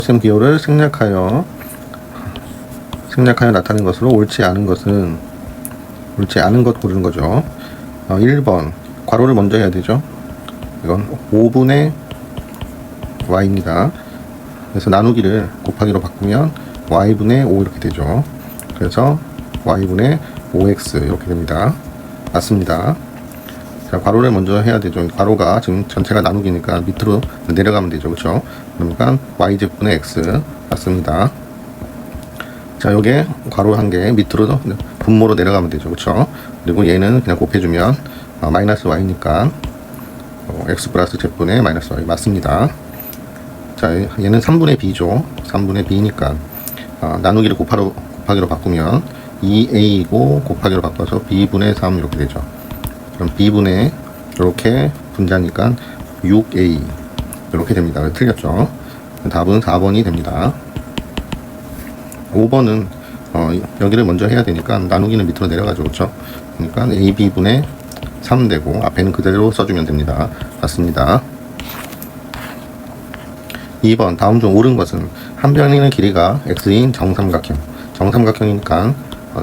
셈 기호를 생략하여 나타낸 것으로 옳지 않은 것 고르는 거죠. 1번 괄호를 먼저 해야 되죠. 이건 5분의 y입니다. 그래서 나누기를 곱하기로 바꾸면 y분의 5 이렇게 되죠. 그래서 y분의 5x 이렇게 됩니다. 맞습니다. 자, 괄호를 먼저 해야 되죠. 괄호가 지금 전체가 나누기니까 밑으로 내려가면 되죠. 그렇죠? 그러니까 y제분의 x 맞습니다. 자, 요게 괄호 한 개 밑으로 분모로 내려가면 되죠. 그렇죠? 그리고 얘는 그냥 곱해주면 마이너스 y니까 x 플러스 z분의 마이너스 y 맞습니다. 자, 얘는 3분의 b죠. 3분의 b니까 나누기를 곱하기로 바꾸면 2a이고 곱하기로 바꿔서 b분의 3 이렇게 되죠. 그럼 b분의 이렇게 분자니까 6a 이렇게 됩니다. 틀렸죠? 답은 4번이 됩니다. 5번은 여기를 먼저 해야 되니까 나누기는 밑으로 내려가죠. 그렇죠? 그러니까 ab분의 3 되고 앞에는 그대로 써주면 됩니다. 맞습니다. 2번 다음 중 옳은 것은 한 변의 길이가 x인 정삼각형이니까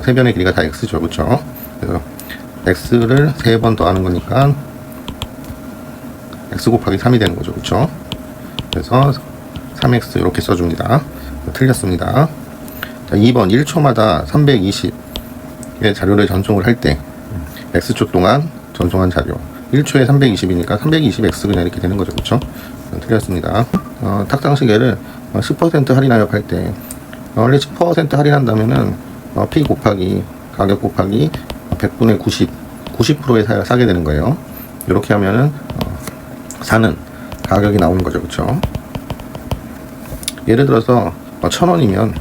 세 변의 길이가 다 x죠. 그렇죠? 그래서 x를 3번 더하는 거니까 x 곱하기 3이 되는 거죠. 그렇죠? 그래서 3x 이렇게 써줍니다. 틀렸습니다. 자, 2번 1초마다 320의 자료를 전송을 할 때 x초 동안 전송한 자료 1초에 320이니까 320x 그냥 이렇게 되는 거죠. 그렇죠? 틀렸습니다. 탁상시계를 10% 할인하여 팔 때 원래 10% 할인한다면은 P 곱하기 가격 곱하기 100분의 90%에 사게 되는 거예요. 이렇게 하면은 사는 가격이 나오는 거죠. 그렇죠? 예를 들어서 1000원이면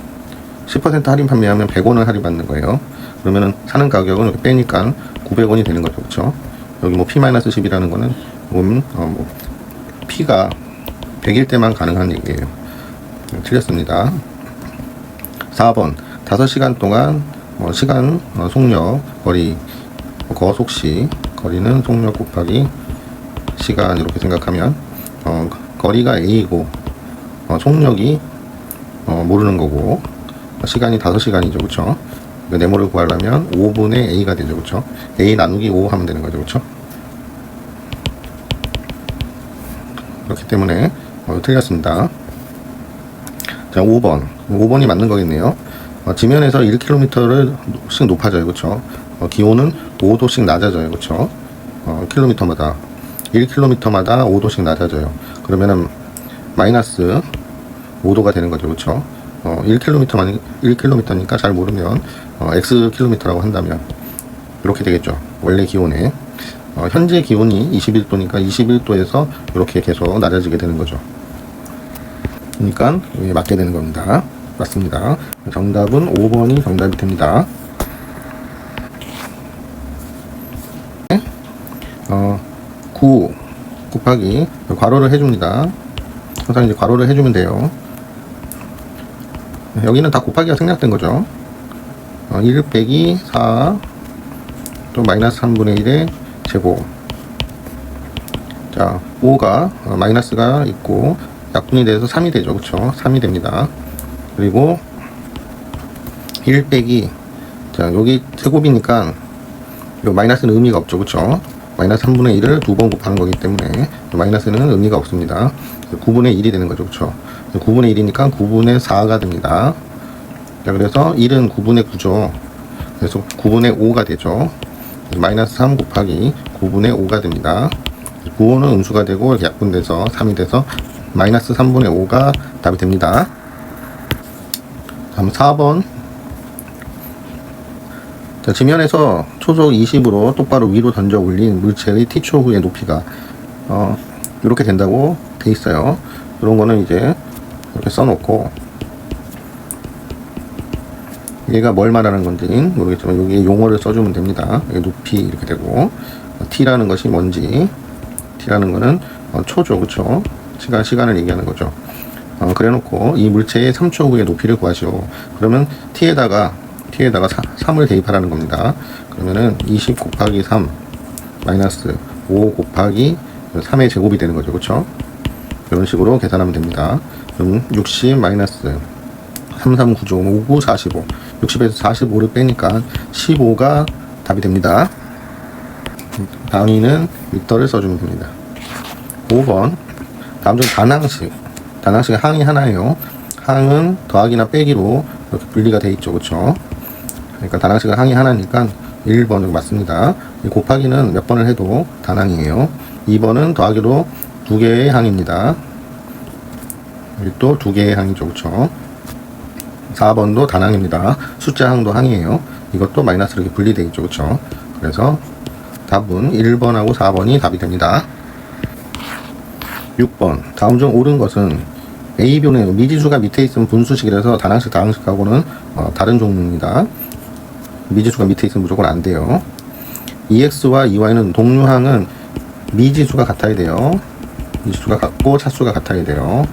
10% 할인 판매하면 100원을 할인받는 거예요. 그러면은 사는 가격은 이렇게 빼니까 900원이 되는 거죠. 그렇죠? 여기 뭐 P-10이라는 거는 P가 100일 때만 가능한 얘기예요. 틀렸습니다. 4번 5시간 동안 시간, 속력, 거리, 거속시, 거리는 속력 곱하기 시간 이렇게 생각하면 거리가 A이고 속력이 모르는 거고 시간이 5시간이죠. 그렇죠? 네모를 구하려면 5분의 A가 되죠. 그렇죠? A 나누기 5 하면 되는 거죠. 그렇죠? 그렇기 때문에 틀렸습니다. 자, 5번이 맞는 거겠네요. 지면에서 1km씩 높아져요. 그렇죠? 기온은 5도씩 낮아져요. 그렇죠? 킬로미터마다 1km마다 5도씩 낮아져요. 그러면은 마이너스 5도가 되는 거죠. 그렇죠? 1km니까 잘 모르면 x 킬로미터라고 한다면 이렇게 되겠죠. 원래 기온에 현재 기온이 21도니까 21도에서 이렇게 계속 낮아지게 되는 거죠. 그러니까 맞게 되는 겁니다. 맞습니다. 정답은 5번이 정답이 됩니다. 9 곱하기 괄호를 해줍니다. 항상 이제 괄호를 해주면 돼요. 여기는 다 곱하기가 생략된 거죠. 1 빼기 4 또 마이너스 3분의 1의 제곱. 자, 5가 마이너스가 있고 약분이 돼서 3이 되죠. 그쵸? 3이 됩니다. 그리고 1 빼기 자, 여기 제곱이니까 요 마이너스는 의미가 없죠. 그쵸? 마이너스 3분의 1을 2번 곱하는 거기 때문에 마이너스는 의미가 없습니다. 9분의 1이 되는 거죠. 그쵸? 9분의 1이니까 9분의 4가 됩니다. 자, 그래서 1은 9분의 9죠. 그래서 9분의 5가 되죠. 마이너스 3 곱하기 9분의 5가 됩니다. 9호는 음수가 되고 이렇게 약분돼서 3이 돼서 마이너스 3분의 5가 답이 됩니다. 다음 4번. 자, 지면에서 초속 20으로 똑바로 위로 던져 올린 물체의 t초 후의 높이가 이렇게 된다고 돼 있어요. 이런 거는 이제 이렇게 써놓고 얘가 뭘 말하는 건지 모르겠지만 여기에 용어를 써주면 됩니다. 여기 높이 이렇게 되고 t라는 것이 뭔지 t라는 거는 초죠. 그쵸? 시간을 얘기하는 거죠. 그래 놓고 이 물체의 3초 후의 높이를 구하시오. 그러면 t에다가 3을 대입하라는 겁니다. 그러면은 20 곱하기 3 마이너스 5 곱하기 3의 제곱이 되는 거죠. 그쵸? 이런 식으로 계산하면 됩니다. 그럼 60 마이너스 3390, 59, 45. 60에서 45를 빼니까 15가 답이 됩니다. 단위는 미터를 써주면 됩니다. 5번. 다음 중 단항식. 단항식의 항이 하나예요. 항은 더하기나 빼기로 이렇게 분리가 돼 있죠. 그쵸? 그러니까 단항식의 항이 하나니까 1번이 맞습니다. 곱하기는 몇 번을 해도 단항이에요. 2번은 더하기로 2개의 항입니다. 여기 또 2개의 항이죠. 그쵸? 4번도 단항입니다. 숫자 항도 항이에요. 이것도 마이너스로 이렇게 분리되어 있죠. 그쵸? 그래서 답은 1번하고 4번이 답이 됩니다. 6번. 다음 중 옳은 것은 A변의 미지수가 밑에 있으면 분수식이라서 단항식, 다항식하고는 다른 종류입니다. 미지수가 밑에 있으면 무조건 안 돼요. EX와 EY는 동류항은 미지수가 같아야 돼요. 미지수가 같고 차수가 같아야 돼요.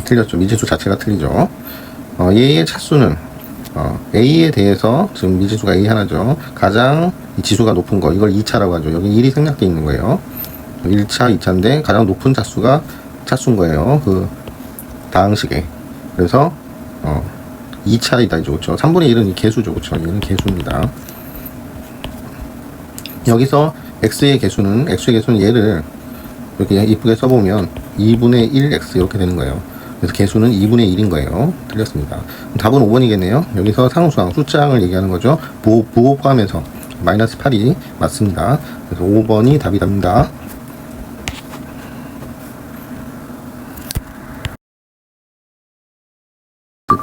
틀렸죠. 미지수 자체가 틀리죠. 얘의 차수는 A에 대해서 지금 미지수가 A 하나죠. 가장 지수가 높은 거 이걸 2차라고 하죠. 여기 1이 생략되어 있는 거예요. 1차, 2차인데 가장 높은 차수가 차수인 거예요. 그 다항식에. 그래서 2차이다 이죠. 그렇죠? 3분의 1은 개수죠. 그렇죠? 얘는 개수입니다. 여기서 x의 개수는 얘를 이렇게 이쁘게 써보면 2분의 1x 이렇게 되는 거예요. 그래서 개수는 2분의 1인 거예요. 틀렸습니다. 답은 5번이겠네요. 여기서 상수항, 숫자항을 얘기하는 거죠. 부호 포함해서 마이너스 8이 맞습니다. 그래서 5번이 답이 됩니다.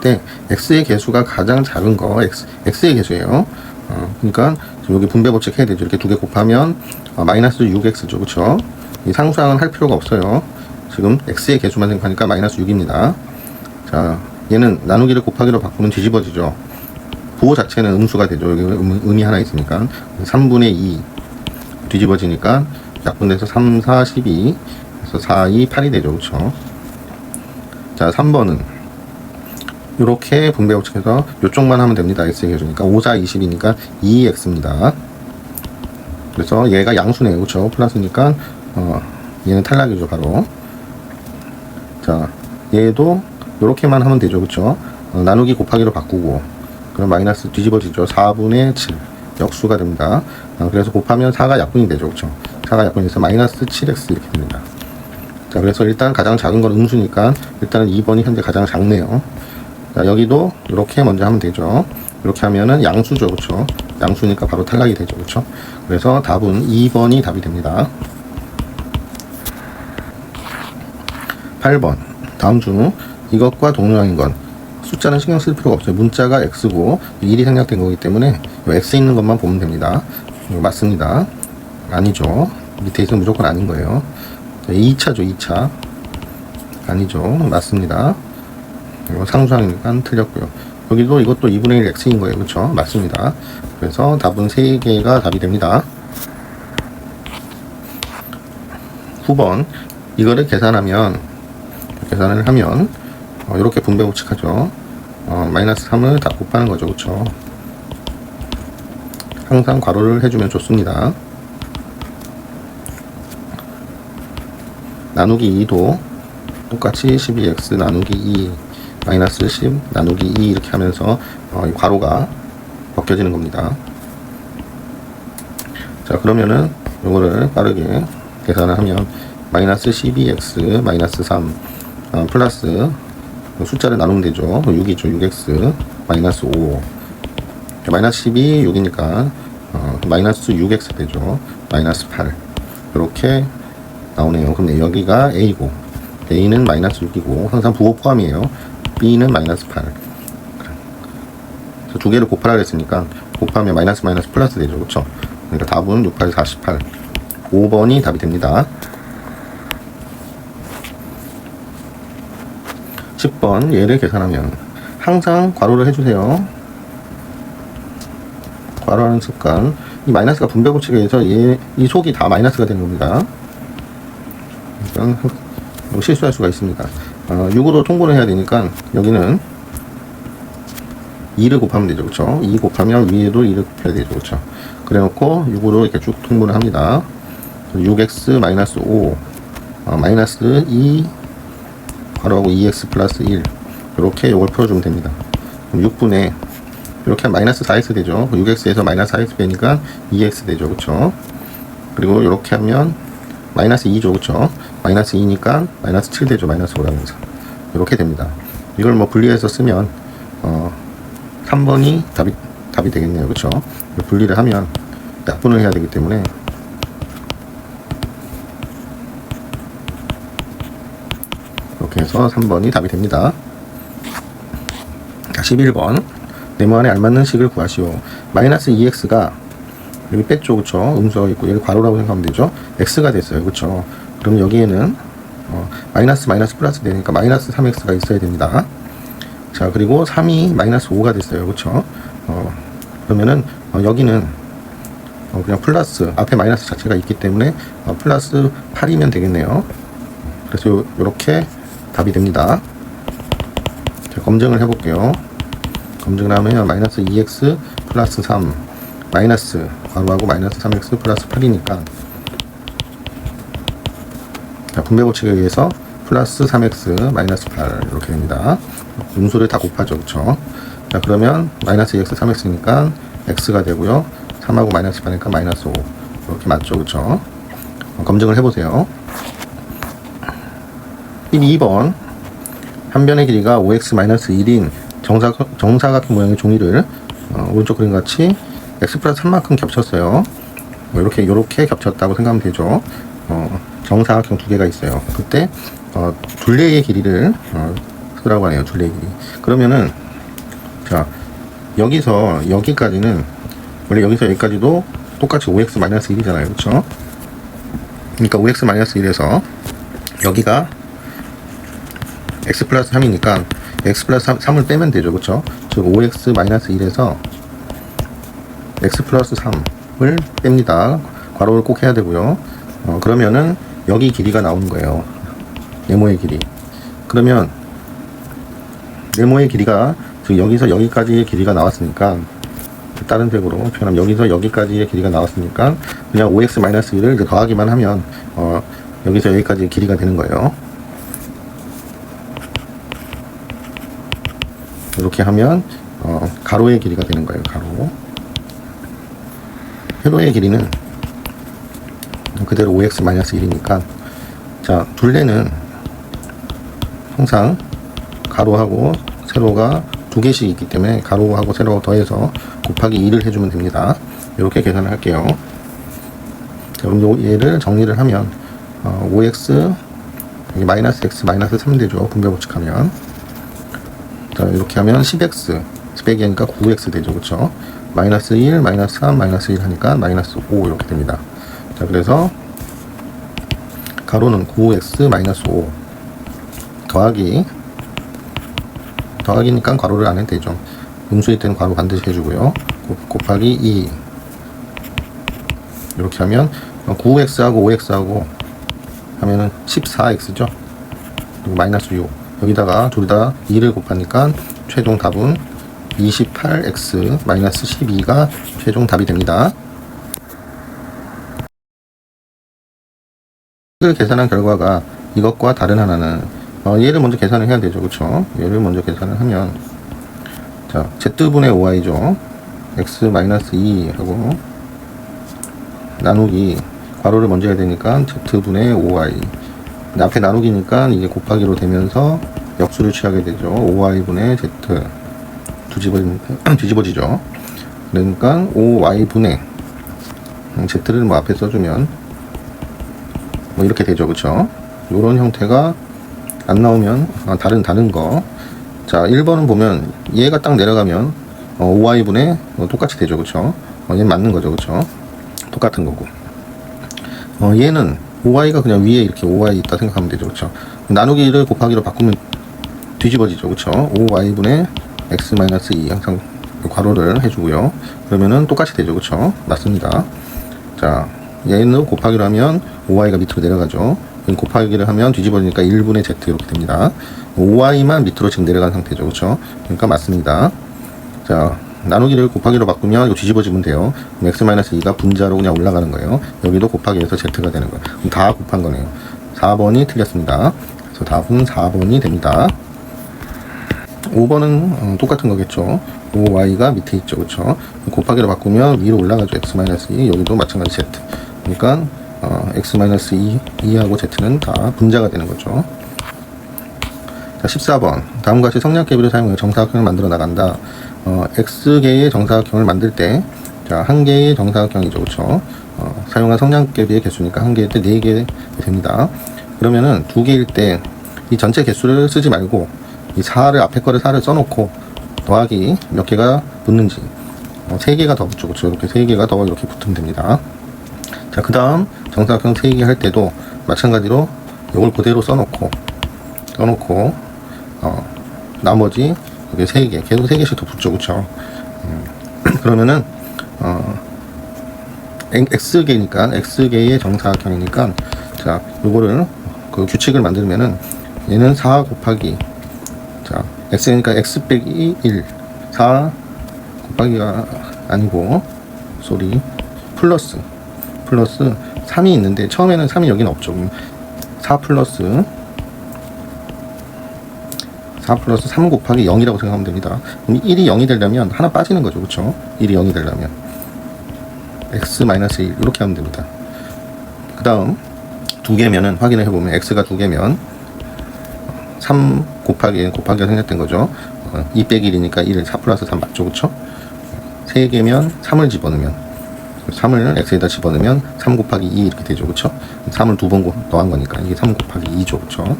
때 x의 개수가 가장 작은 거 x의 개수예요. 그러니까 지금 여기 분배 법칙 해야 되죠. 이렇게 두 개 곱하면 마이너스 6x죠. 그렇죠? 이 상수항은 할 필요가 없어요. 지금 x의 개수만 생각하니까 마이너스 6입니다. 자, 얘는 나누기를 곱하기로 바꾸면 뒤집어지죠. 부호 자체는 음수가 되죠. 여기 음이 하나 있으니까 3분의 2 뒤집어지니까 약분돼서 3, 4, 12 그래서 4, 2, 8이 되죠. 그렇죠? 자, 3번은 이렇게 분배 법칙해서 이쪽만 하면 됩니다. x의 개수니까 5, 4, 20이니까 2x입니다. 그래서 얘가 양수네요. 그렇죠? 플러스니까 얘는 탈락이죠. 바로. 자, 얘도 이렇게만 하면 되죠. 그렇죠? 나누기 곱하기로 바꾸고 그럼 마이너스 뒤집어지죠. 4분의 7 역수가 됩니다. 그래서 곱하면 4가 약분이 되죠. 그렇죠? 4가 약분이 돼서 마이너스 7x 이렇게 됩니다. 자, 그래서 일단 가장 작은 건 음수니까 일단은 2번이 현재 가장 작네요. 자, 여기도 이렇게 먼저 하면 되죠. 이렇게 하면은 양수죠. 그렇죠? 양수니까 바로 탈락이 되죠. 그렇죠? 그래서 답은 2번이 답이 됩니다. 8번. 다음 중 이것과 동일한 건 숫자는 신경 쓸 필요가 없어요. 문자가 x고 1이 생략된 거기 때문에 x 있는 것만 보면 됩니다. 이거 맞습니다. 아니죠. 밑에 있으면 무조건 아닌 거예요. 2차죠. 2차. 아니죠. 맞습니다. 이거 상수항이니까 틀렸고요. 여기도 이것도 2분의 1 x인 거예요. 그렇죠? 맞습니다. 그래서 답은 3개가 답이 됩니다. 9번. 이거를 계산을 하면 이렇게 분배 법칙하죠. 마이너스 3을 다 곱하는 거죠. 그렇죠? 항상 괄호를 해주면 좋습니다. 나누기 2도 똑같이 12x 나누기 2 마이너스 10 나누기 2 이렇게 하면서 이 괄호가 벗겨지는 겁니다. 자, 그러면은 요거를 빠르게 계산을 하면 마이너스 12x 마이너스 3 플러스 숫자를 나누면 되죠. 6이죠. 6x 마이너스 5 마이너스 12 6이니까 마이너스 6x 되죠. 마이너스 8 이렇게 나오네요. 그럼 여기가 a고 a는 마이너스 6이고 항상 부호 포함이에요. b는 마이너스 8 두 개를 곱하라 그랬으니까 곱하면 마이너스 플러스 되죠. 그렇죠? 그러니까 답은 6, 8, 48 5번이 답이 됩니다. 10번 얘를 계산하면 항상 괄호를 해주세요. 괄호하는 습관. 이 마이너스가 분배 법칙에 의해서 이 속이 다 마이너스가 되는 겁니다. 그러니까 실수할 수가 있습니다. 6으로 통분을 해야 되니까 여기는 2를 곱하면 되죠. 그렇죠? 2 곱하면 위에도 2를 곱해야 되죠. 그렇죠? 그래 놓고 6으로 이렇게 쭉 통분을 합니다. 6x 마이너스 5 마이너스 2 괄호하고 2x 플러스 1 이렇게 이걸 풀어주면 됩니다. 그럼 6분의 이렇게 하면 마이너스 4x 되죠. 6x에서 마이너스 4x 빼니까 2x 되죠. 그쵸? 그리고 이렇게 하면 마이너스 2죠. 그쵸? 마이너스 2니까 마이너스 7 되죠. 마이너스 5라면서 이렇게 됩니다. 이걸 뭐 분리해서 쓰면 3번이 답이 되겠네요. 그쵸? 분리를 하면 약분을 해야 되기 때문에 이렇게 해서 3번이 답이 됩니다. 자, 11번 네모안에 알맞는 식을 구하시오. 마이너스 2x가 여기 뺐죠. 그쵸? 음수가 있고 여기 괄호라고 생각하면 되죠. x가 됐어요. 그쵸? 그럼 여기에는 마이너스 플러스 되니까 마이너스 3x가 있어야 됩니다. 자, 그리고 3이 마이너스 5가 됐어요. 그쵸? 그러면은 여기는 그냥 플러스 앞에 마이너스 자체가 있기 때문에 플러스 8이면 되겠네요. 그래서 요렇게 답이 됩니다. 자, 검증을 해볼게요. 검증을 하면 마이너스 2x 플러스 3 마이너스 괄호하고 마이너스 3x 플러스 8이니까 자, 분배 법칙에 의해서 플러스 3x 마이너스 8 이렇게 됩니다. 음수를 다 곱하죠. 그쵸? 자, 그러면 마이너스 2x 3x니까 x가 되고요. 3하고 마이너스 8이니까 마이너스 5 이렇게 맞죠. 그쵸? 검증을 해보세요. 12번 한 변의 길이가 5x-1인 정사각형 모양의 종이를 오른쪽 그림 같이 x 플러스 3만큼 겹쳤어요. 뭐 이렇게 겹쳤다고 생각하면 되죠. 정사각형 두 개가 있어요. 그때 둘레의 길이를 쓰라고 하네요. 둘레의 길이. 그러면은 자, 여기서 여기까지는 원래 여기서 여기까지도 똑같이 5x-1이잖아요. 그쵸? 그러니까 5x-1에서 여기가 x 플러스 3이니까 x 플러스 3을 빼면 되죠. 그쵸? 즉 5x-1에서 x 플러스 3을 뺍니다. 괄호를 꼭 해야 되고요. 그러면은 여기 길이가 나오는 거예요. 네모의 길이. 그러면 네모의 길이가 즉 여기서 여기까지의 길이가 나왔으니까 다른 색으로 표현하면 여기서 여기까지의 길이가 나왔으니까 그냥 5x-1을 이제 더하기만 하면 여기서 여기까지의 길이가 되는 거예요. 이렇게 하면 가로의 길이가 되는 거예요. 가로. 세로의 길이는 그대로 5x-1이니까 자, 둘레는 항상 가로하고 세로가 두 개씩 있기 때문에 가로하고 세로하고 더해서 곱하기 2를 해주면 됩니다. 이렇게 계산을 할게요. 자, 그럼 얘를 정리를 하면 5x 여기 마이너스 x 마이너스 3 되죠. 분배 법칙하면 자, 이렇게 하면 10x 빼기 하니까 9x 되죠. 그쵸? 마이너스 1 마이너스 3 마이너스 1 하니까 마이너스 5 이렇게 됩니다. 자, 그래서 가로는 9x 마이너스 5 더하기니까 괄호를 안 해도 되죠. 음수일 때는 괄호 반드시 해주고요. 곱하기 2 이렇게 하면 9x하고 5x하고 하면은 14x죠. 그리고 마이너스 6 여기다가 둘 다 2를 곱하니까 최종 답은 28x 마이너스 12가 최종 답이 됩니다. 을 계산한 결과가 이것과 다른 하나는 얘를 먼저 계산을 해야 되죠. 그쵸? 얘를 먼저 계산을 하면 자, z분의 5i죠. x 마이너스 2 하고 나누기 괄호를 먼저 해야 되니까 z분의 5i 앞에 나누기니까 이게 곱하기로 되면서 역수를 취하게 되죠. 5i분의 z 뒤집어지죠. 그러니까 5y분의 z를 뭐 앞에 써주면 뭐 이렇게 되죠. 그쵸? 요런 형태가 안 나오면 다른 거. 자, 1번은 보면 얘가 딱 내려가면 5y분의 똑같이 되죠. 그쵸? 얘는 맞는 거죠. 그쵸? 똑같은 거고. 얘는 5y가 그냥 위에 이렇게 5y 있다 생각하면 되죠. 그쵸? 나누기를 곱하기로 바꾸면 뒤집어지죠. 그쵸? 5y분의 x-2 항상 괄호를 해주고요. 그러면은 똑같이 되죠. 그쵸? 맞습니다. 자, 얘는 곱하기로 하면 5y가 밑으로 내려가죠. 곱하기를 하면 뒤집어지니까 1분의 z 이렇게 됩니다. 5y만 밑으로 지금 내려간 상태죠. 그쵸? 그러니까 맞습니다. 자, 나누기를 곱하기로 바꾸면 이거 뒤집어지면 돼요. x-2가 분자로 그냥 올라가는 거예요. 여기도 곱하기 해서 z가 되는 거예요. 그럼 다 곱한 거네요. 4번이 틀렸습니다. 그래서 답은 4번이 됩니다. 5번은 똑같은 거겠죠. 5y가 밑에 있죠. 그쵸? 곱하기로 바꾸면 위로 올라가죠. x-2. 여기도 마찬가지 z. 그러니까 x-2하고 z는 다 분자가 되는 거죠. 자, 14번. 다음과 같이 성량계비를 사용해 정사각형을 만들어 나간다. x개의 정사각형을 만들 때, 자, 한 개의 정사각형이죠. 그쵸? 사용한 성량계비의 개수니까 한 개일 때 4개 됩니다. 그러면은 2개일 때 이 전체 개수를 쓰지 말고 이 4를 앞에 거를 4를 써놓고 더하기 몇 개가 붙는지 3개가 더 붙죠. 그쵸? 이렇게 3개가 더 이렇게 붙으면 됩니다. 자, 그 다음 정사각형 3개 할 때도 마찬가지로 이걸 그대로 써놓고 나머지 이게 3개 계속 3개씩 더 붙죠. 그쵸? 그러면은 x개니까 x개의 정사각형이니까 자, 요거를 그 규칙을 만들면은 얘는 4 곱하기 자, x니까 x 빼기 1 4 곱하기가 아니고 플러스 3이 있는데 처음에는 3이 여기는 없죠. 4 플러스 3 곱하기 0이라고 생각하면 됩니다. 그럼 1이 0이 되려면 하나 빠지는 거죠. 그쵸? 1이 0이 되려면 x-1 이렇게 하면 됩니다. 그 다음 2개면은 확인을 해보면 x가 2개면 3 곱하기가 생략된 거죠. 2 빼기 1이니까 1, 4 플러스 3 맞죠. 그쵸? 3개면 3을 집어넣으면 3을 x에다 집어넣으면 3 곱하기 2 이렇게 되죠. 그쵸? 3을 2번 더한 거니까 이게 3 곱하기 2죠. 그쵸?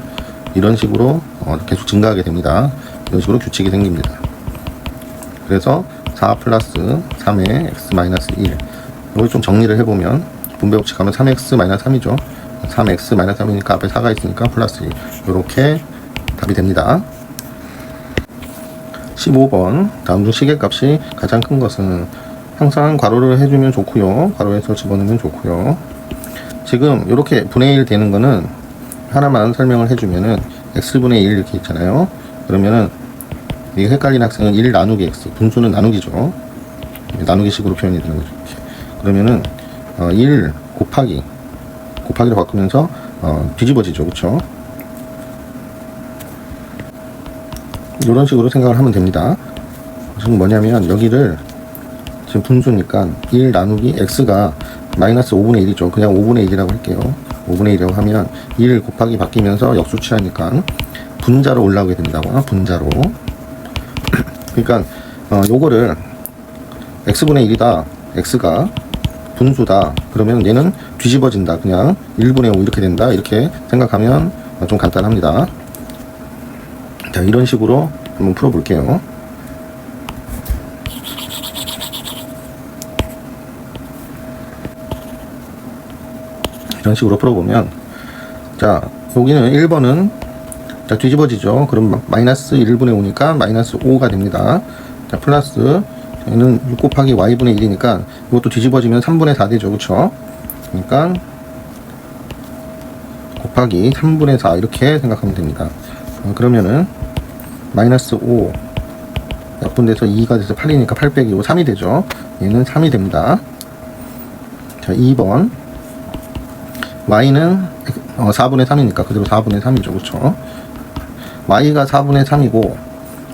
이런 식으로 계속 증가하게 됩니다. 이런 식으로 규칙이 생깁니다. 그래서 4 플러스 3의 x-1 이걸 좀 정리를 해보면 분배 법칙하면 3x-3이죠. 3x-3이니까 앞에 4가 있으니까 플러스 1 이렇게 답이 됩니다. 15번 다음 중 시계값이 가장 큰 것은 항상 괄호를 해주면 좋고요. 괄호에서 집어넣으면 좋고요. 지금 이렇게 분의 1 되는 거는 하나만 설명을 해주면은 x분의 1 이렇게 있잖아요. 그러면은 이게 헷갈리는 학생은 1 나누기 x 분수는 나누기죠. 나누기식으로 표현이 되는 거죠. 그러면은 1 곱하기로 바꾸면서 뒤집어지죠. 그쵸? 이런 식으로 생각을 하면 됩니다. 지금 뭐냐면 여기를 지금 분수니까 1 나누기 x가 마이너스 5분의 1이죠. 그냥 5분의 1이라고 할게요. 5분의 1이라고 하면 1 곱하기 바뀌면서 역수치하니까 분자로 올라오게 됩니다. 분자로. 그러니까 요거를 x분의 1이다. x가 분수다. 그러면 얘는 뒤집어진다. 그냥 1분의 5 이렇게 된다. 이렇게 생각하면 좀 간단합니다. 자, 이런 식으로 한번 풀어볼게요. 이런 식으로 풀어보면 자, 여기는 1번은 자, 뒤집어지죠. 그럼 마이너스 1분의 5니까 마이너스 5가 됩니다. 자, 플러스 얘는 6 곱하기 y분의 1이니까 이것도 뒤집어지면 3분의 4 되죠. 그쵸? 그러니까 곱하기 3분의 4 이렇게 생각하면 됩니다. 그러면은 마이너스 5 약분돼서 2가 돼서 8이니까 8 빼기 5 3이 되죠. 얘는 3이 됩니다. 자, 2번 y는 4분의 3이니까 그대로 4분의 3이죠. 그쵸? y가 4분의 3이고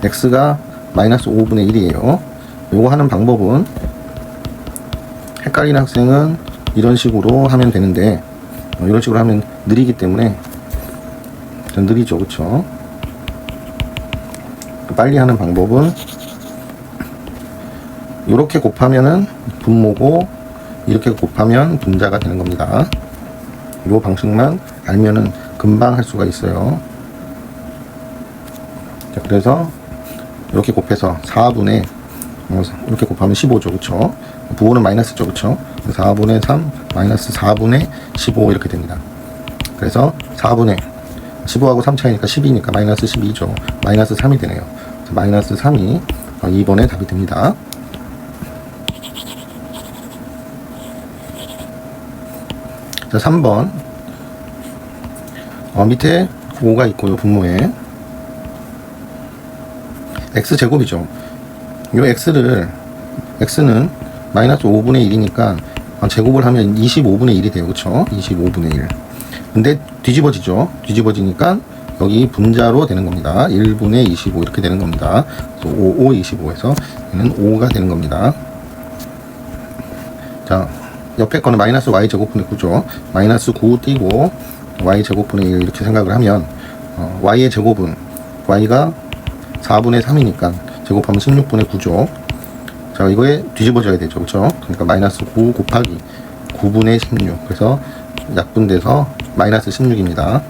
x가 마이너스 5분의 1이에요. 요거 하는 방법은 헷갈리는 학생은 이런 식으로 하면 되는데 이런 식으로 하면 느리기 때문에 좀 느리죠. 그쵸? 빨리 하는 방법은 이렇게 곱하면은 분모고 이렇게 곱하면 분자가 되는 겁니다. 이 방식만 알면은 금방 할 수가 있어요. 자, 그래서 이렇게 곱해서 4분의 이렇게 곱하면 15죠. 그쵸? 부호는 마이너스죠. 그쵸? 4분의 3 마이너스 4분의 15 이렇게 됩니다. 그래서 4분의 15하고 3 차이니까 12니까 마이너스 12죠. 마이너스 3이 되네요. 마이너스 3이 2번의 답이 됩니다. 자, 3번 밑에 5가 있고요. 분모에 x제곱이죠. 요 x는 마이너스 5분의 1이니까 제곱을 하면 25분의 1이 돼요. 그쵸? 25분의 1. 근데 뒤집어지죠. 뒤집어지니까 여기 분자로 되는 겁니다. 1분의 25 이렇게 되는 겁니다. 그래서 5, 5, 25에서 얘는 5가 되는 겁니다. 자, 옆에 거는 마이너스 y제곱분의 9죠. 마이너스 9 띄고 y제곱분의 1 이렇게 생각을 하면 y의 제곱은 y가 4분의 3이니까 제곱하면 16분의 9죠. 자, 이거에 뒤집어져야 되죠. 그렇죠? 그러니까 마이너스 9 곱하기 9분의 16. 그래서 약분돼서 마이너스 16입니다.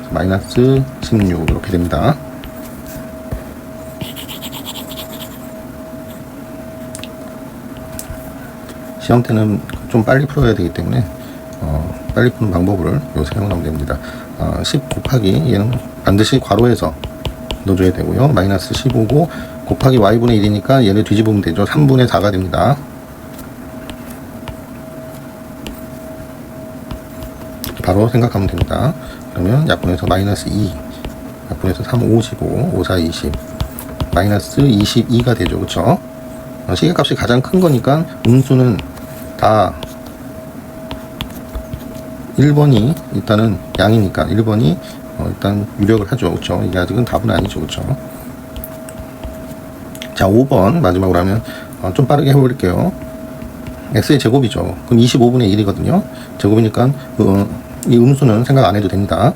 마이너스 16 이렇게 됩니다. 시험 때는 좀 빨리 풀어야 되기 때문에 빨리 푸는 방법을 사용하면 됩니다. 10 곱하기 얘는 반드시 괄호에서 넣어줘야 되고요. 마이너스 15고 곱하기 y분의 1이니까 얘를 뒤집으면 되죠. 3분의 4가 됩니다. 바로 생각하면 됩니다. 그러면 약분해서 마이너스 2, 약분해서 3, 5, 15, 5, 4, 20, 마이너스 22가 되죠. 그쵸? 시계값이 가장 큰 거니까 음수는 다 1번이 일단은 양이니까 1번이 일단 유력을 하죠. 그쵸? 이게 아직은 답은 아니죠. 그쵸? 자, 5번 마지막으로 하면 좀 빠르게 해볼게요. x의 제곱이죠. 그럼 25분의 1이거든요. 제곱이니까 이 음수는 생각 안 해도 됩니다.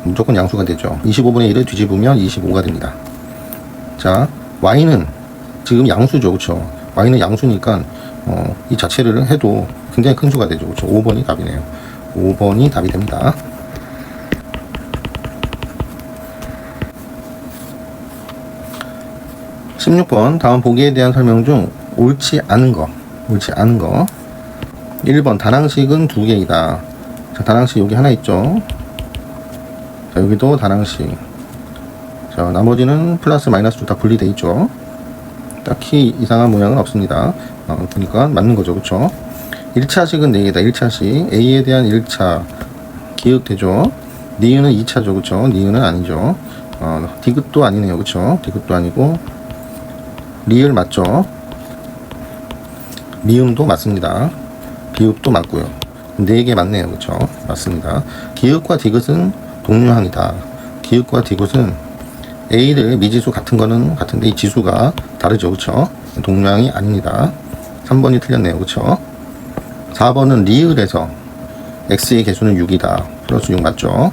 무조건 양수가 되죠. 25분의 1을 뒤집으면 25가 됩니다. 자, y는 지금 양수죠. 그쵸? y는 양수니까 이 자체를 해도 굉장히 큰 수가 되죠. 그쵸? 5번이 답이네요. 5번이 답이 됩니다. (16번) 다음 보기에 대한 설명 중 옳지 않은 거 1번 다항식은 두 개이다. 자, 다항식 여기 하나 있죠. 자, 여기도 다항식. 자, 나머지는 플러스 마이너스 다 분리되어 있죠. 딱히 이상한 모양은 없습니다. 그러니까 맞는 거죠. 그쵸? 1차식은 4개다. 1차식 A에 대한 1차 기억되죠. 니은은 2차죠. 그쵸? 니은은 아니죠. 디귿도 아니네요. 그쵸? 디귿도 아니고 리을 맞죠? 미음도 맞습니다. 비읍도 맞고요. 4개 맞네요. 그쵸? 맞습니다. 기읍과 디귿은 동류항이다. 기읍과 디귿은 A를 미지수 같은 거는 같은데 이 지수가 다르죠. 그쵸? 동류항이 아닙니다. 3번이 틀렸네요. 그쵸? 4번은 리을에서 x의 개수는 6이다. 플러스 6 맞죠?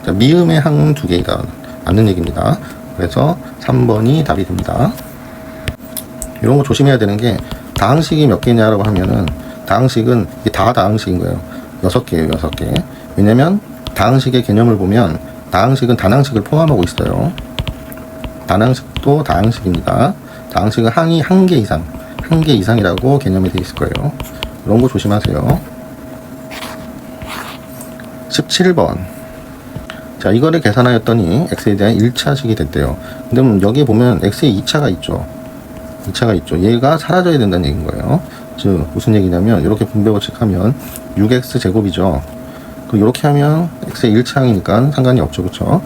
자, 미음의 항은 2개이다. 맞는 얘기입니다. 그래서 3번이 답이 됩니다. 이런 거 조심해야 되는 게 다항식이 몇 개냐라고 하면은 다항식은 이게 다 다항식인 거예요. 6개예요. 6개. 왜냐면 다항식의 개념을 보면 다항식은 단항식을 포함하고 있어요. 단항식도 다항식입니다. 다항식은 항이 1개 이상, 1개 이상이라고 개념이 되어 있을 거예요. 이런 거 조심하세요. 17번. 자, 이거를 계산하였더니 x에 대한 1차식이 됐대요. 근데 여기 보면 x에 2차가 있죠. 2차가 있죠. 얘가 사라져야 된다는 얘기인 거예요. 즉 무슨 얘기냐면 이렇게 분배 법칙하면 6x 제곱이죠. 그럼 이렇게 하면 x의 1차항이니까 상관이 없죠. 그쵸?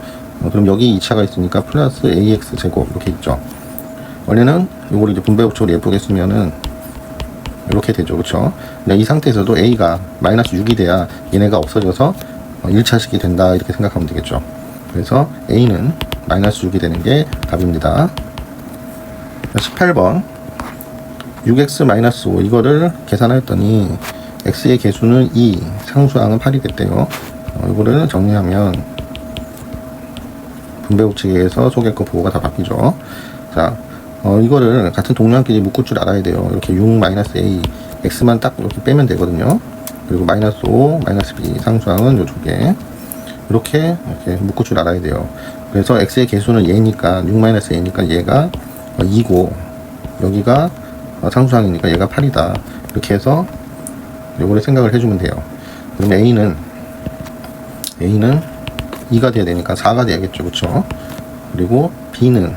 그럼 여기 2차가 있으니까 플러스 ax 제곱 이렇게 있죠. 원래는 이걸 이제 분배 법칙으로 예쁘게 쓰면은 이렇게 되죠. 그쵸? 근데 이 상태에서도 a가 마이너스 6이 돼야 얘네가 없어져서 1차식이 된다 이렇게 생각하면 되겠죠. 그래서 a는 마이너스 6이 되는 게 답입니다. 18번 6x-5 이거를 계산하였더니 x의 개수는 2, 상수항은 8이 됐대요. 이거를 정리하면 분배 법칙에 의해서 속의 거 보호가 다 바뀌죠. 자, 이거를 같은 동량끼리 묶을 줄 알아야 돼요. 이렇게 6-a x만 딱 이렇게 빼면 되거든요. 그리고 마이너스 5, 마이너스 b 상수항은 요쪽에 이렇게 묶을 줄 알아야 돼요. 그래서 x의 개수는 얘니까 6-a니까 얘가 2고 여기가 상수항이니까 얘가 8이다. 이렇게 해서 요거를 생각을 해주면 돼요. 그러면 A는 2가 돼야 되니까 4가 돼야겠죠. 그쵸? 그리고 B는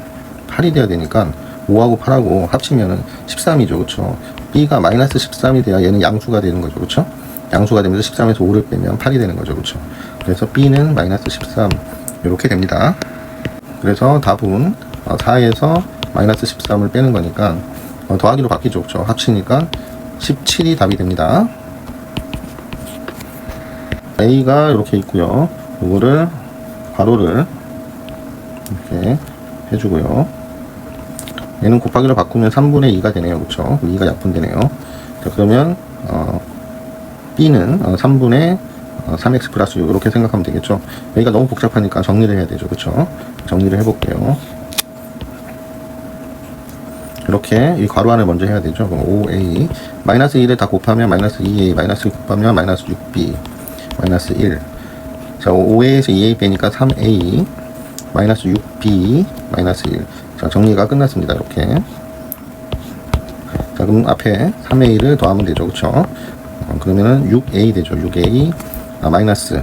8이 돼야 되니까 5하고 8하고 합치면은 13이죠. 그쵸? B가 마이너스 13이 돼야 얘는 양수가 되는 거죠. 그쵸? 양수가 되면서 13에서 5를 빼면 8이 되는 거죠. 그쵸? 그래서 B는 마이너스 13 이렇게 됩니다. 그래서 답은 4에서 마이너스 13을 빼는 거니까 더하기로 바뀌죠. 그쵸? 합치니까 17이 답이 됩니다. A가 이렇게 있고요. 이거를 괄호를 이렇게 해주고요. 얘는 곱하기로 바꾸면 3분의 2가 되네요. 그쵸? 2가 약분되네요. 자, 그러면 B는 3분의 3x 플러스 6 이렇게 생각하면 되겠죠. 여기가 너무 복잡하니까 정리를 해야 되죠. 그쵸? 정리를 해볼게요. 이렇게 이 괄호 안을 먼저 해야 되죠. 그럼 5a 마이너스 1을 다 곱하면 마이너스 2a 마이너스 1 곱하면 마이너스 6b 마이너스 1. 자, 5a에서 2a 빼니까 3a 마이너스 6b 마이너스 1. 자, 정리가 끝났습니다. 이렇게. 자, 그럼 앞에 3a를 더하면 되죠. 그쵸? 그러면은 6a 되죠. 6a 마이너스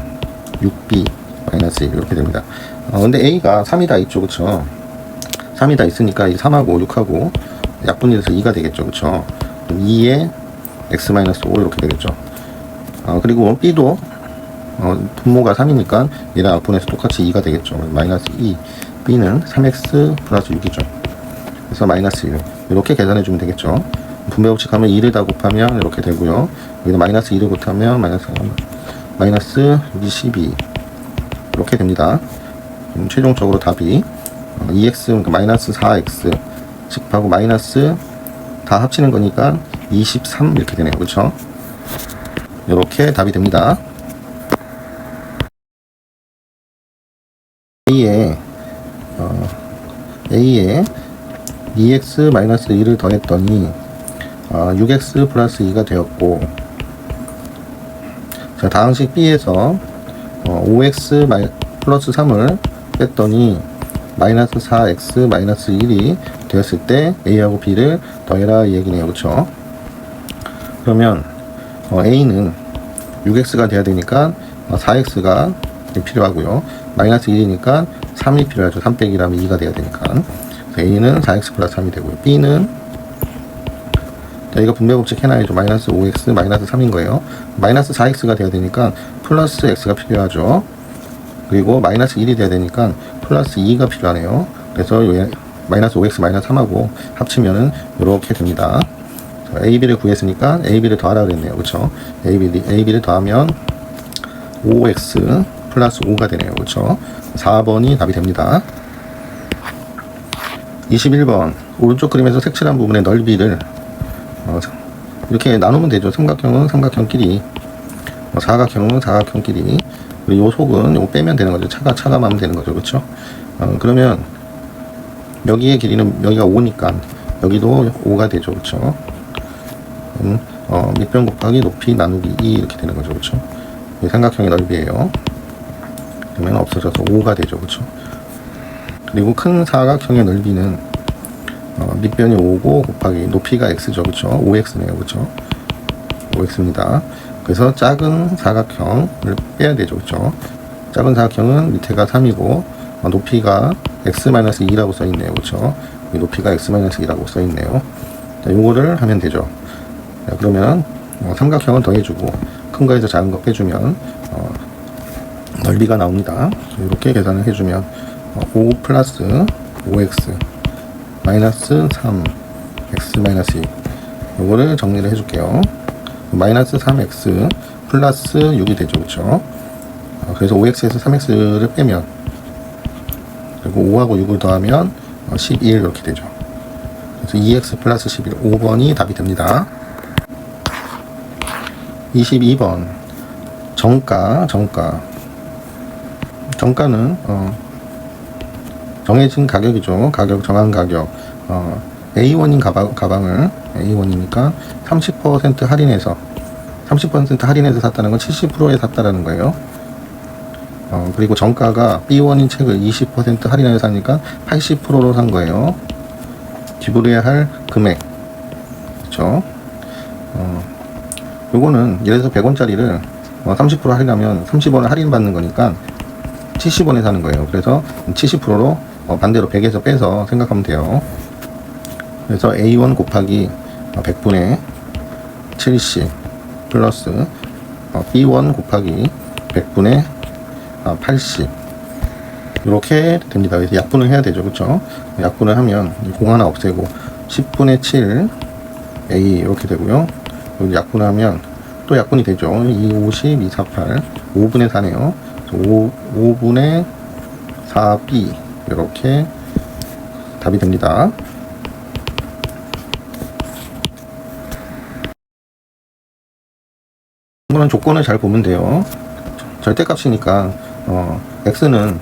6b 마이너스 1 이렇게 됩니다. 근데 a가 3이 다 있죠. 그쵸? 3이 다 있으니까 이 3하고 6하고 약분이 돼서 2가 되겠죠. 그쵸? 그럼 2에 x-5 이렇게 되겠죠. 그리고 b도 분모가 3이니까 얘랑 약분해서 똑같이 2가 되겠죠. 마이너스 2 b는 3x 플러스 6이죠. 그래서 마이너스 1 이렇게 계산해 주면 되겠죠. 분배 법칙하면 2를 다 곱하면 이렇게 되고요. 여기다 마이너스 2를 곱하면 마이너스 6이 12 이렇게 됩니다. 최종적으로 답이 2x 그러니까 마이너스 4x 곱하고 마이너스 다 합치는 거니까 23 이렇게 되네요. 그렇죠? 이렇게 답이 됩니다. A에 2x 마이너스 1을 더했더니 6x 플러스 2가 되었고, 자, 다항식 B에서 5x 플러스 3을 뺐더니 마이너스 4x 마이너스 1이 되었을 때 A하고 B를 더해라 이 얘기네요. 그쵸? 그러면 A는 6x가 돼야 되니까 4x가 필요하고요. 마이너스 1이니까 3이 필요하죠. 3 빼기라면 2가 돼야 되니까. A는 4x 플러스 3이 되고요. B는 이거 분배 법칙 해놔야죠. 마이너스 5x 마이너스 3인 거예요. 마이너스 4x가 돼야 되니까 플러스 x가 필요하죠. 그리고 마이너스 1이 돼야 되니까 플러스 2가 필요하네요. 그래서 마이너스 5x 마이너스 3하고 합치면은 이렇게 됩니다. AB를 구했으니까 AB를 더하라 그랬네요. 그쵸? AB를 더하면 5x 플러스 5가 되네요. 그쵸? 4번이 답이 됩니다. 21번 오른쪽 그림에서 색칠한 부분의 넓이를 이렇게 나누면 되죠. 삼각형은 삼각형끼리, 사각형은 사각형끼리. 그리고 요 속은 요거 빼면 되는 거죠. 차감하면 되는 거죠. 그렇죠? 그러면 여기의 길이는 여기가 5니까 여기도 5가 되죠. 그렇죠? 밑변 곱하기 높이 나누기 2 이렇게 되는 거죠. 그렇죠? 이 삼각형의 넓이에요. 그러면 없어져서 5가 되죠. 그렇죠? 그리고 큰 사각형의 넓이는 밑변이 5고 곱하기 높이가 x죠. 그렇죠? 5x네요. 그렇죠? 5x입니다. 그래서 작은 사각형을 빼야 되죠. 그렇죠? 작은 사각형은 밑에가 3이고 높이가 x-2라고 써 있네요. 그렇죠? 높이가 x-2라고 써 있네요. 자, 요거를 하면 되죠. 자, 그러면 삼각형은 더해주고 큰 거에서 작은 거 빼주면 넓이가 나옵니다. 이렇게 계산을 해주면 5 플러스 5x 마이너스 3 x 마이너스 2 요거를 정리를 해줄게요. 마이너스 3x 플러스 6이 되죠. 그쵸? 그래서 5x에서 3x를 빼면 그리고 5하고 6을 더하면 11 이렇게 되죠. 그래서 2x 플러스 11 5번이 답이 됩니다. 22번 정가는 정해진 가격이죠. 정한 가격. A1인 가방을 A1이니까 30% 할인해서 샀다는 건 70%에 샀다라는 거예요. 그리고 정가가 B1인 책을 20% 할인해서 사니까 80%로 산 거예요. 지불해야 할 금액. 그쵸? 요거는 예를 들어서 100원짜리를 30% 할인하면 30원을 할인받는 거니까 70원에 사는 거예요. 그래서 70%로 반대로 100에서 빼서 생각하면 돼요. 그래서 A1 곱하기 100분의 70 플러스 B1 곱하기 100분의 80 이렇게 됩니다. 그래서 약분을 해야 되죠. 그쵸? 약분을 하면 공 하나 없애고 10분의 7 A 이렇게 되고요. 여기 약분하면 또 약분이 되죠. 2, 50, 2, 48. 5분의 4네요. 5분의 4b. 이렇게 답이 됩니다. 이거는 조건을 잘 보면 돼요. 절대값이니까 x는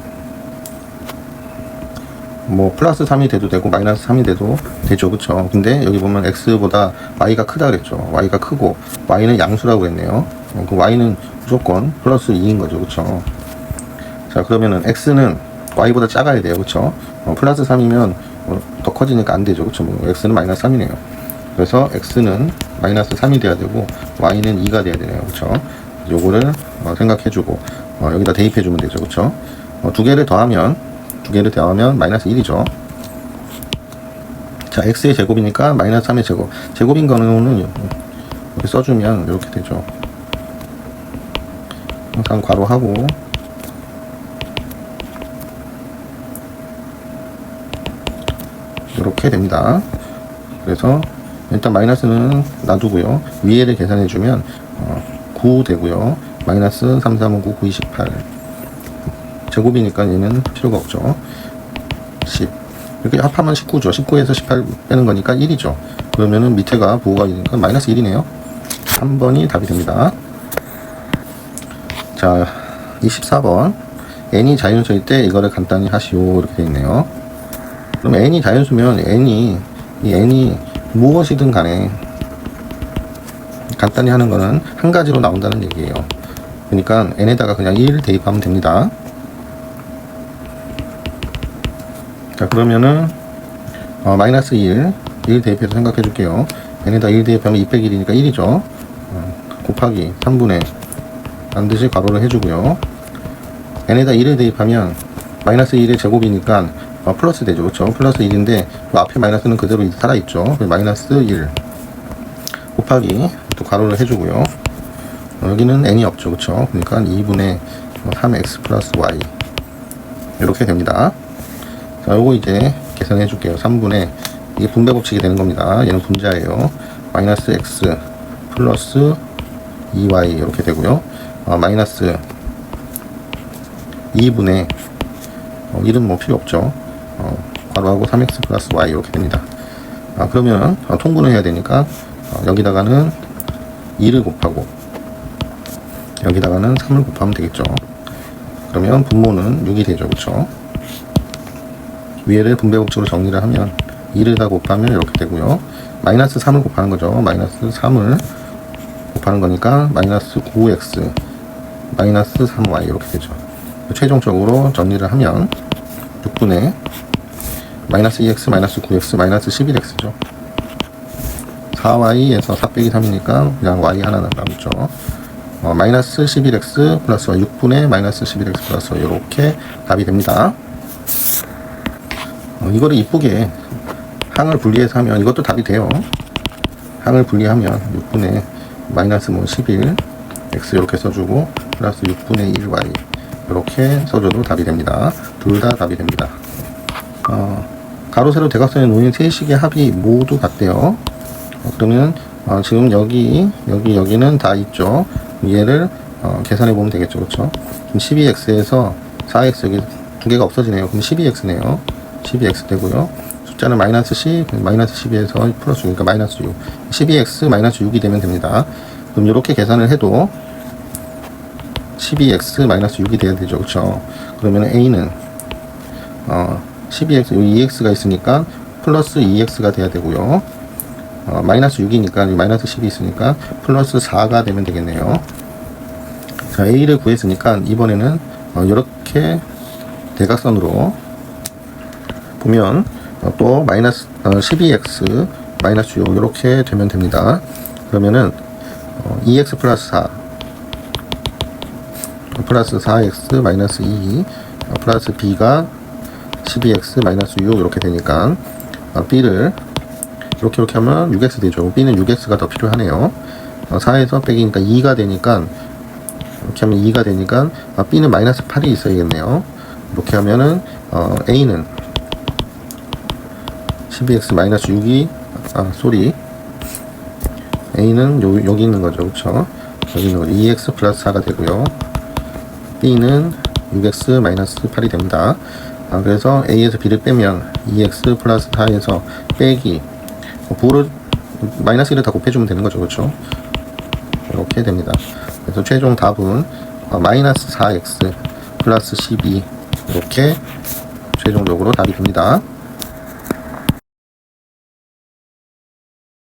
뭐 플러스 3이 돼도 되고 마이너스 3이 돼도 되죠. 그쵸? 근데 여기 보면 x보다 y가 크다 그랬죠. y가 크고 y는 양수라고 했네요. 그 y는 무조건 플러스 2인 거죠. 그쵸? 자, 그러면은 x는 y보다 작아야 돼요. 그쵸? 플러스 3이면 더 커지니까 안 되죠. 그쵸? x는 마이너스 3이네요. 그래서 x는 마이너스 3이 돼야 되고 y는 2가 돼야 되네요. 그쵸? 요거를 생각해주고 여기다 대입해주면 되죠. 그쵸? 두 개를 더하면 마이너스 1이죠. 자, x의 제곱이니까 마이너스 3의 제곱. 제곱인 거는 이렇게 써주면 이렇게 되죠. 항상 괄호하고 이렇게 됩니다. 그래서 일단 마이너스는 놔두고요. 위에를 계산해주면 9 되고요. 마이너스 3, 3, 5, 9, 9, 28. 제곱이니까 얘는 필요가 없죠. 10. 이렇게 합하면 19죠. 19에서 18 빼는 거니까 1이죠. 그러면은 밑에가 부호가 1이니까 마이너스 1이네요. 3번이 답이 됩니다. 자, 24번. n이 자연수일 때 이거를 간단히 하시오. 이렇게 되어 있네요. 그럼 n이 자연수면 이 n이 무엇이든 간에 간단히 하는 거는 한 가지로 나온다는 얘기예요. 그러니까 n에다가 그냥 1 대입하면 됩니다. 자, 그러면은 마이너스 1 대입해서 생각해 줄게요. n에다 1 대입하면 201이니까 1이죠. 곱하기 3분의 반드시 괄호를 해주고요. n에다 1을 대입하면 마이너스 1의 제곱이니까 플러스 되죠. 그렇죠? 플러스 1인데 앞에 마이너스는 그대로 살아있죠. 마이너스 1 곱하기 또 괄호를 해주고요. 여기는 n이 없죠. 그렇죠? 그러니까 2분의 3x 플러스 y 이렇게 됩니다. 자, 요거 이제 계산해 줄게요. 3분의 이게 분배 법칙이 되는 겁니다. 얘는 분자예요. 마이너스 x 플러스 2y 이렇게 되고요. 마이너스 2분의 1은 뭐 필요 없죠. 괄호하고 3x 플러스 y 이렇게 됩니다. 그러면 통분을 해야 되니까 여기다가는 2를 곱하고 여기다가는 3을 곱하면 되겠죠. 그러면 분모는 6이 되죠. 그쵸? 위에를 분배 법칙으로 정리를 하면 2를 다 곱하면 이렇게 되고요. 마이너스 3을 곱하는 거죠. 마이너스 3을 곱하는 거니까 마이너스 9x 마이너스 3y 이렇게 되죠. 최종적으로 정리를 하면 6분의 마이너스 2x 마이너스 9x 마이너스 11x죠. 4y에서 4 빼기 3이니까 그냥 y 하나 남죠. 마이너스 11x 플러스 y 6분의 마이너스 11x 플러스 y 이렇게 답이 됩니다. 이거를 이쁘게 항을 분리해서 하면 이것도 답이 돼요. 항을 분리하면 6분의 마이너스 11 x 이렇게 써주고 플러스 6분의 1y 이렇게 써줘도 답이 됩니다. 둘 다 답이 됩니다. 가로 세로 대각선에 놓인 세 식의 합이 모두 같대요. 그러면 지금 여기는 다 있죠. 얘를 계산해 보면 되겠죠. 그렇죠? 12x에서 4x 여기 두 개가 없어지네요. 그럼 12x네요. 12x 되고요. 숫자는 마이너스 10, 마이너스 12에서 플러스 6, 그러니까 마이너스 6. 12x 마이너스 6이 되면 됩니다. 그럼 이렇게 계산을 해도 12x 마이너스 6이 돼야 되죠. 그렇죠? 그러면 a는 12x, 여기 2x가 있으니까 플러스 2x가 돼야 되고요. 마이너스 6이니까 마이너스 10이 있으니까 플러스 4가 되면 되겠네요. 자, a를 구했으니까 이번에는 이렇게 대각선으로 보면 또 마이너스 12x 마이너스 6 이렇게 되면 됩니다. 그러면은 2x 플러스 4 플러스 4x 마이너스 2 플러스 b가 12x 마이너스 6 이렇게 되니까 b를 이렇게 하면 6x 되죠. b는 6x가 더 필요하네요. 4에서 빼기니까 2가 되니까 이렇게 하면 2가 되니까 b는 마이너스 8이 있어야겠네요. 이렇게 하면은 a는 12x 마이너스 6이 a는 여기 있는 거죠. 그쵸? 여기는 2x 플러스 4가 되고요. b는 6x 마이너스 8이 됩니다. 그래서 a에서 b를 빼면 2x 플러스 4에서 빼기 부호를 마이너스 1을 다 곱해주면 되는 거죠. 그렇죠? 이렇게 됩니다. 그래서 최종 답은 마이너스 4x 플러스 12 이렇게 최종적으로 답이 됩니다.